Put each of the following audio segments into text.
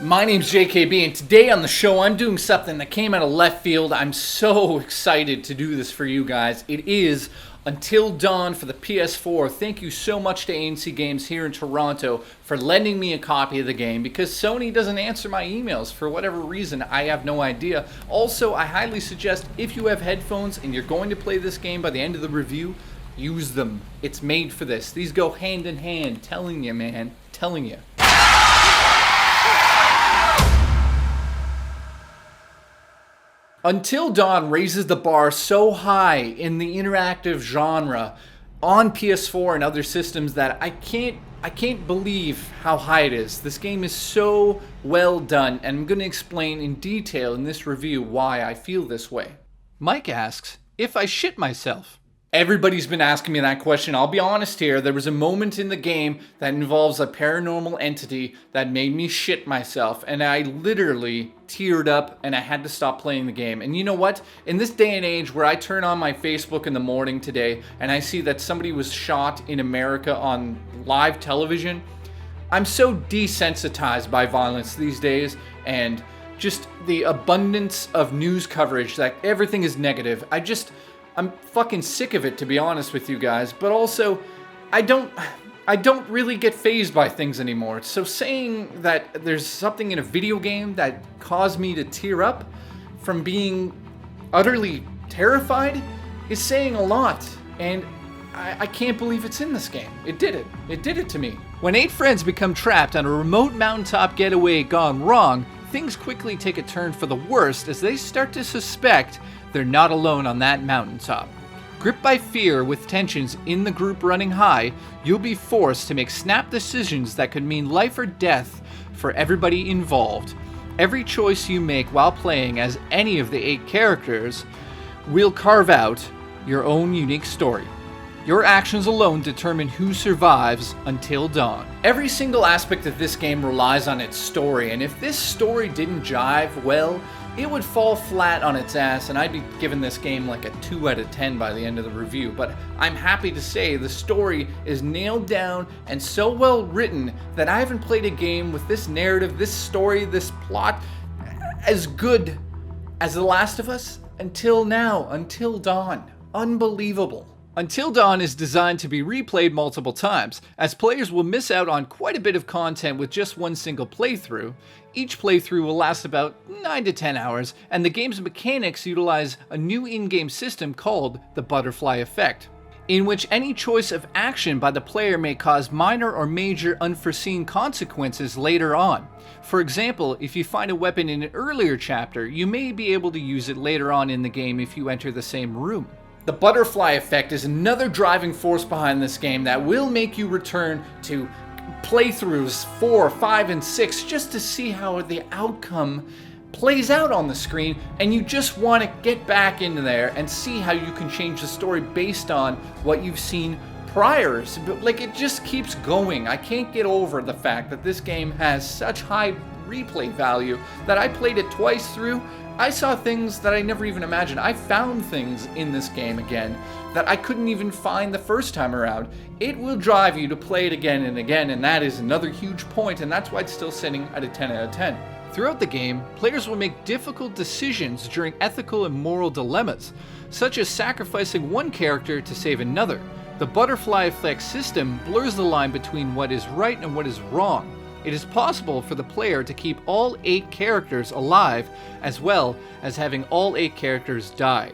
My name's JKB, and today on the show I'm doing something that came out of left field. I'm so excited to do this for you guys. It is Until Dawn for the PS4. Thank you so much to ANC Games here in Toronto for lending me a copy of the game, because Sony doesn't answer my emails for whatever reason. I have no idea. Also, I highly suggest if you have headphones and you're going to play this game by the end of the review, use them. It's made for this. These go hand in hand. Telling you, man. Telling you. Until Dawn raises the bar so high in the interactive genre on PS4 and other systems that I can't believe how high it is. This game is so well done, and I'm going to explain in detail in this review why I feel this way. Mike asks if I shit myself. Everybody's been asking me that question. I'll be honest here, there was a moment in the game that involves a paranormal entity that made me shit myself, and I literally teared up and I had to stop playing the game. And you know what? In this day and age where I turn on my Facebook in the morning today and I see that somebody was shot in America on live television, I'm so desensitized by violence these days, and just the abundance of news coverage that everything is negative. I'm fucking sick of it, to be honest with you guys. But also, I don't really get fazed by things anymore. So saying that there's something in a video game that caused me to tear up from being utterly terrified is saying a lot. And I can't believe it's in this game. It did it. It did it to me. When 8 friends become trapped on a remote mountaintop getaway gone wrong, things quickly take a turn for the worst as they start to suspect they're not alone on that mountaintop. Gripped by fear with tensions in the group running high, you'll be forced to make snap decisions that could mean life or death for everybody involved. Every choice you make while playing as any of the 8 characters will carve out your own unique story. Your actions alone determine who survives until dawn. Every single aspect of this game relies on its story, and if this story didn't jive, well, it would fall flat on its ass, and I'd be giving this game like a 2 out of 10 by the end of the review. But I'm happy to say the story is nailed down and so well written that I haven't played a game with this narrative, this story, this plot as good as The Last of Us until now, Until Dawn. Unbelievable. Until Dawn is designed to be replayed multiple times, as players will miss out on quite a bit of content with just one single playthrough. Each playthrough will last about 9 to 10 hours, and the game's mechanics utilize a new in-game system called the Butterfly Effect, in which any choice of action by the player may cause minor or major unforeseen consequences later on. For example, if you find a weapon in an earlier chapter, you may be able to use it later on in the game if you enter the same room. The Butterfly Effect is another driving force behind this game that will make you return to playthroughs 4, 5, and 6 just to see how the outcome plays out on the screen, and you just want to get back into there and see how you can change the story based on what you've seen prior. Like, it just keeps going. I can't get over the fact that this game has such high replay value that I played it twice through. I saw things that I never even imagined. I found things in this game again that I couldn't even find the first time around. It will drive you to play it again and again, and that is another huge point, and that's why it's still sitting at a 10 out of 10. Throughout the game, players will make difficult decisions during ethical and moral dilemmas, such as sacrificing one character to save another. The Butterfly Effect system blurs the line between what is right and what is wrong. It is possible for the player to keep all 8 characters alive, as well as having all 8 characters die,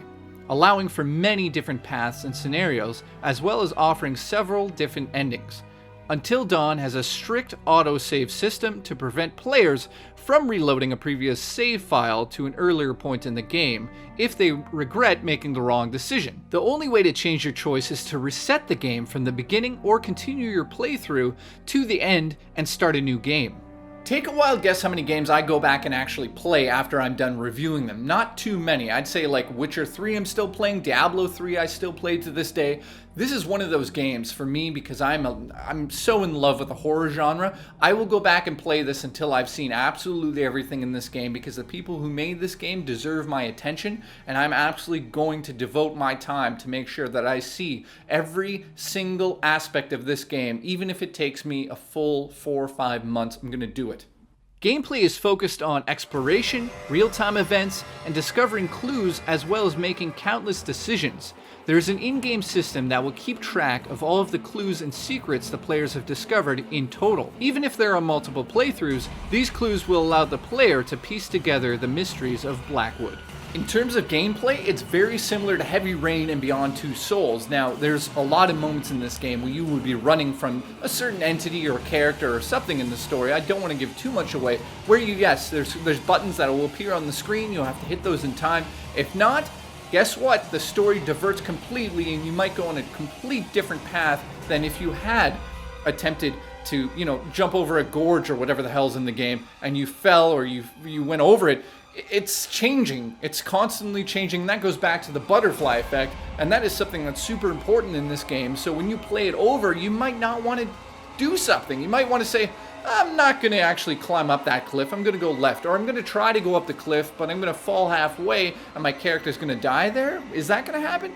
allowing for many different paths and scenarios, as well as offering several different endings. Until Dawn has a strict autosave system to prevent players from reloading a previous save file to an earlier point in the game if they regret making the wrong decision. The only way to change your choice is to reset the game from the beginning or continue your playthrough to the end and start a new game. Take a wild guess how many games I go back and actually play after I'm done reviewing them. Not too many. I'd say like Witcher 3 I'm still playing, Diablo 3 I still play to this day. This is one of those games for me because I'm so in love with the horror genre. I will go back and play this until I've seen absolutely everything in this game, because the people who made this game deserve my attention, and I'm absolutely going to devote my time to make sure that I see every single aspect of this game. Even if it takes me a full 4 or 5 months, I'm going to do it. Gameplay is focused on exploration, real-time events, and discovering clues as well as making countless decisions. There is an in-game system that will keep track of all of the clues and secrets the players have discovered in total. Even if there are multiple playthroughs, these clues will allow the player to piece together the mysteries of Blackwood. In terms of gameplay, it's very similar to Heavy Rain and Beyond Two Souls. Now, there's a lot of moments in this game where you would be running from a certain entity or character or something in the story. I don't want to give too much away. Where there's buttons that will appear on the screen. You'll have to hit those in time. If not, guess what? The story diverts completely and you might go on a complete different path than if you had attempted to, jump over a gorge or whatever the hell's in the game and you fell or you went over it. It's changing. It's constantly changing. That goes back to the butterfly effect, and that is something that's super important in this game. So when you play it over, you might not want to do something. You might want to say, I'm not going to actually climb up that cliff. I'm going to go left, or I'm going to try to go up the cliff, but I'm going to fall halfway, and my character's going to die there. Is that going to happen?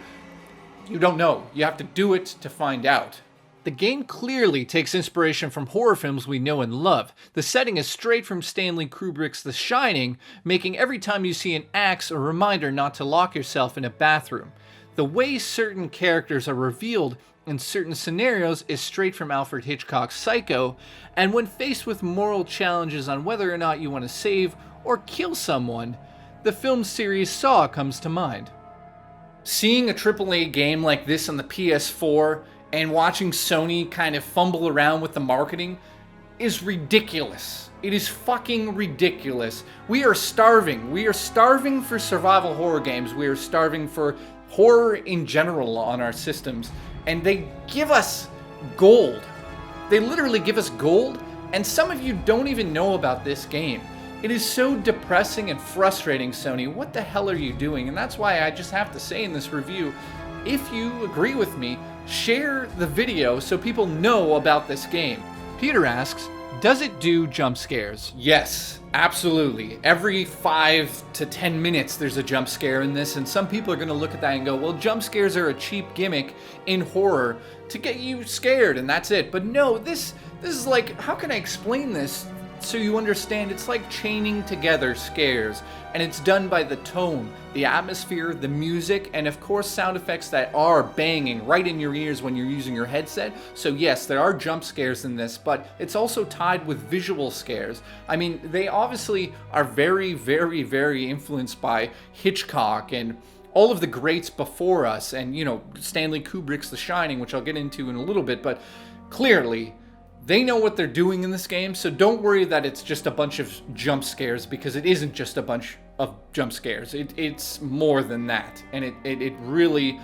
You don't know. You have to do it to find out. The game clearly takes inspiration from horror films we know and love. The setting is straight from Stanley Kubrick's The Shining, making every time you see an axe a reminder not to lock yourself in a bathroom. The way certain characters are revealed in certain scenarios is straight from Alfred Hitchcock's Psycho, and when faced with moral challenges on whether or not you want to save or kill someone, the film series Saw comes to mind. Seeing a AAA game like this on the PS4 and watching Sony kind of fumble around with the marketing is ridiculous. It is fucking ridiculous. We are starving. We are starving for survival horror games. We are starving for horror in general on our systems. And they give us gold. They literally give us gold, and some of you don't even know about this game. It is so depressing and frustrating, Sony. What the hell are you doing? And that's why I just have to say in this review, if you agree with me, share the video so people know about this game. Peter asks, does it do jump scares? Yes, absolutely. Every 5 to 10 minutes there's a jump scare in this, and some people are going to look at that and go, well, jump scares are a cheap gimmick in horror to get you scared and that's it. But no, this is like, how can I explain this so you understand? It's like chaining together scares, and it's done by the tone, the atmosphere, the music, and of course sound effects that are banging right in your ears when you're using your headset. So yes, there are jump scares in this, but it's also tied with visual scares. I mean, they obviously are very, very, very influenced by Hitchcock and all of the greats before us, and Stanley Kubrick's The Shining, which I'll get into in a little bit, but clearly they know what they're doing in this game, so don't worry that it's just a bunch of jump scares, because it isn't just a bunch of jump scares. It's more than that, and it really,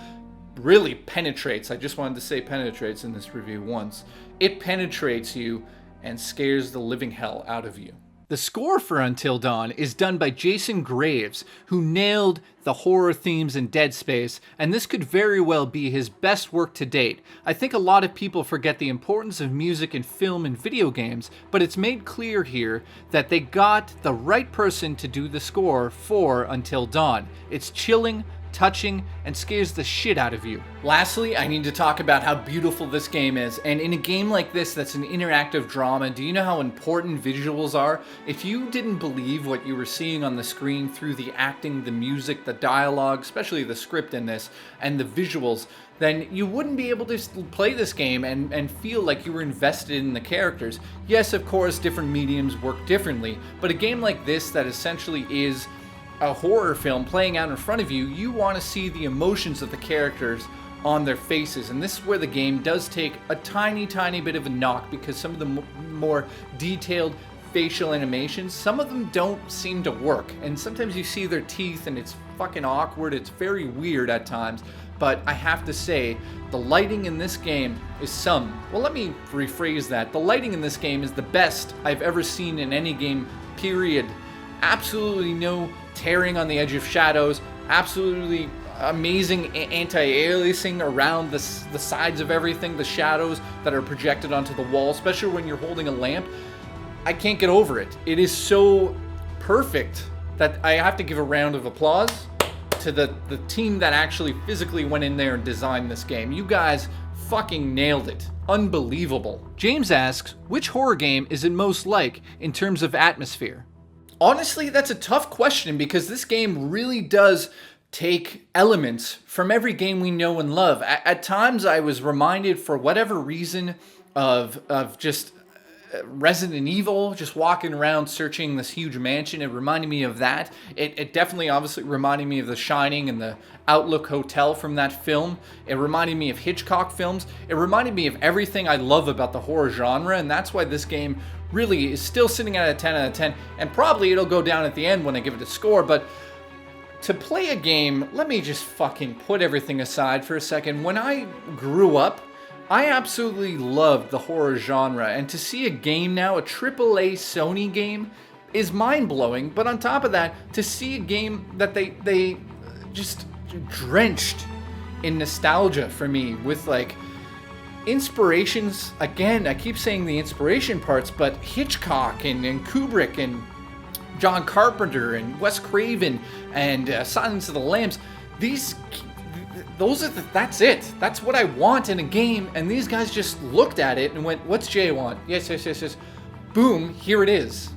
really penetrates. I just wanted to say penetrates in this review once. It penetrates you and scares the living hell out of you. The score for Until Dawn is done by Jason Graves, who nailed the horror themes in Dead Space, and this could very well be his best work to date. I think a lot of people forget the importance of music in film and video games, but it's made clear here that they got the right person to do the score for Until Dawn. It's chilling, touching, and scares the shit out of you. Lastly, I need to talk about how beautiful this game is, and in a game like this that's an interactive drama, do you know how important visuals are? If you didn't believe what you were seeing on the screen through the acting, the music, the dialogue, especially the script in this, and the visuals, then you wouldn't be able to play this game and feel like you were invested in the characters. Yes, of course, different mediums work differently, but a game like this that essentially is a horror film playing out in front of you, you want to see the emotions of the characters on their faces, and this is where the game does take a tiny bit of a knock, because some of the more detailed facial animations, some of them don't seem to work, and sometimes you see their teeth and it's fucking awkward. It's very weird at times, but I have to say the lighting in this game is let me rephrase that. The lighting in this game is the best I've ever seen in any game, period. Absolutely no tearing on the edge of shadows, absolutely amazing anti-aliasing around the sides of everything, the shadows that are projected onto the wall, especially when you're holding a lamp. I can't get over it. It is so perfect that I have to give a round of applause to the team that actually physically went in there and designed this game. You guys fucking nailed it. unbelievable. James asks, which horror game is it most like in terms of atmosphere? Honestly, that's a tough question because this game really does take elements from every game we know and love. At times, I was reminded, for whatever reason, of just Resident Evil, just walking around searching this huge mansion. It reminded me of that. It definitely, obviously, reminded me of The Shining and the Outlook Hotel from that film. It reminded me of Hitchcock films. It reminded me of everything I love about the horror genre, and that's why this game really is still sitting at a 10 out of 10, and probably it'll go down at the end when I give it a score. But to play a game, let me just fucking put everything aside for a second. When I grew up, I absolutely loved the horror genre, and to see a game now, a AAA Sony game, is mind-blowing. But on top of that, to see a game that they just drenched in nostalgia for me, with like inspirations, again, I keep saying the inspiration parts, but Hitchcock and Kubrick and John Carpenter and Wes Craven and Silence of the Lambs. That's it. That's what I want in a game. And these guys just looked at it and went, "What's Jay want? Yes. Boom, here it is."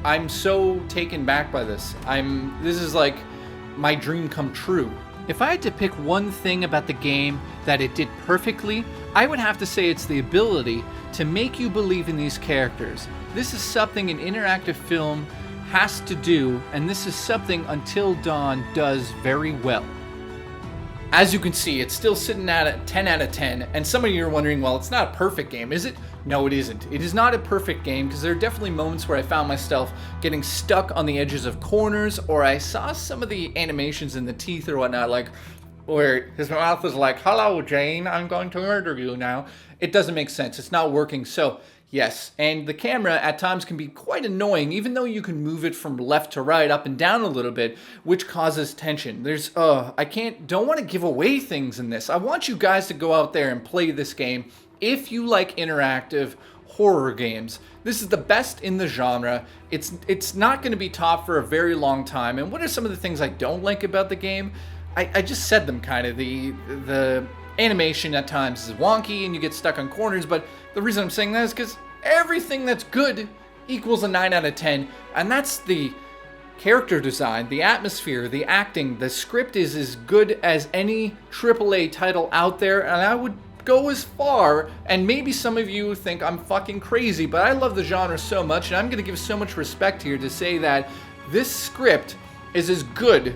I'm so taken back by this. This is like my dream come true. If I had to pick one thing about the game that it did perfectly, I would have to say it's the ability to make you believe in these characters. This is something an interactive film has to do, and this is something Until Dawn does very well. As you can see, it's still sitting at a 10 out of 10, and some of you are wondering, well, it's not a perfect game, is it? No, it isn't. It is not a perfect game, because there are definitely moments where I found myself getting stuck on the edges of corners, or I saw some of the animations in the teeth or whatnot, like where his mouth was like, "Hello, Jane, I'm going to murder you now." It doesn't make sense. It's not working. So yes, and the camera at times can be quite annoying, even though you can move it from left to right, up and down a little bit, which causes tension. Don't want to give away things in this. I want you guys to go out there and play this game if you like interactive horror games. This is the best in the genre. It's not going to be top for a very long time. And what are some of the things I don't like about the game? I just said them kind of. The animation at times is wonky and you get stuck on corners, but the reason I'm saying that is because everything that's good equals a 9 out of 10, and that's the character design, the atmosphere, the acting. The script is as good as any AAA title out there, and I would go as far, and maybe some of you think I'm fucking crazy, but I love the genre so much, and I'm going to give so much respect here to say that this script is as good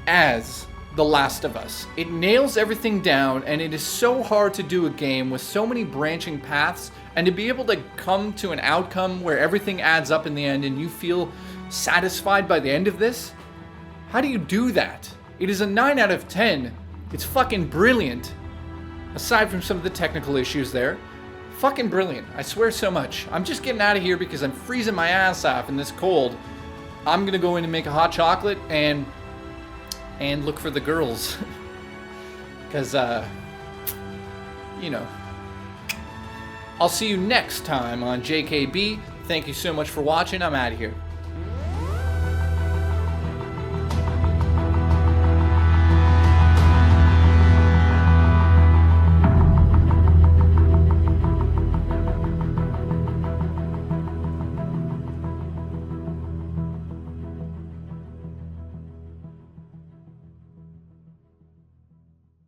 as The Last of Us. It nails everything down, and it is so hard to do a game with so many branching paths, and to be able to come to an outcome where everything adds up in the end and you feel satisfied by the end of this. How do you do that? It is a 9 out of 10. It's fucking brilliant. Aside from some of the technical issues there, fucking brilliant. I swear so much. I'm just getting out of here because I'm freezing my ass off in this cold. I'm gonna go in and make a hot chocolate and look for the girls. Because, I'll see you next time on JKB. Thank you so much for watching. I'm out of here.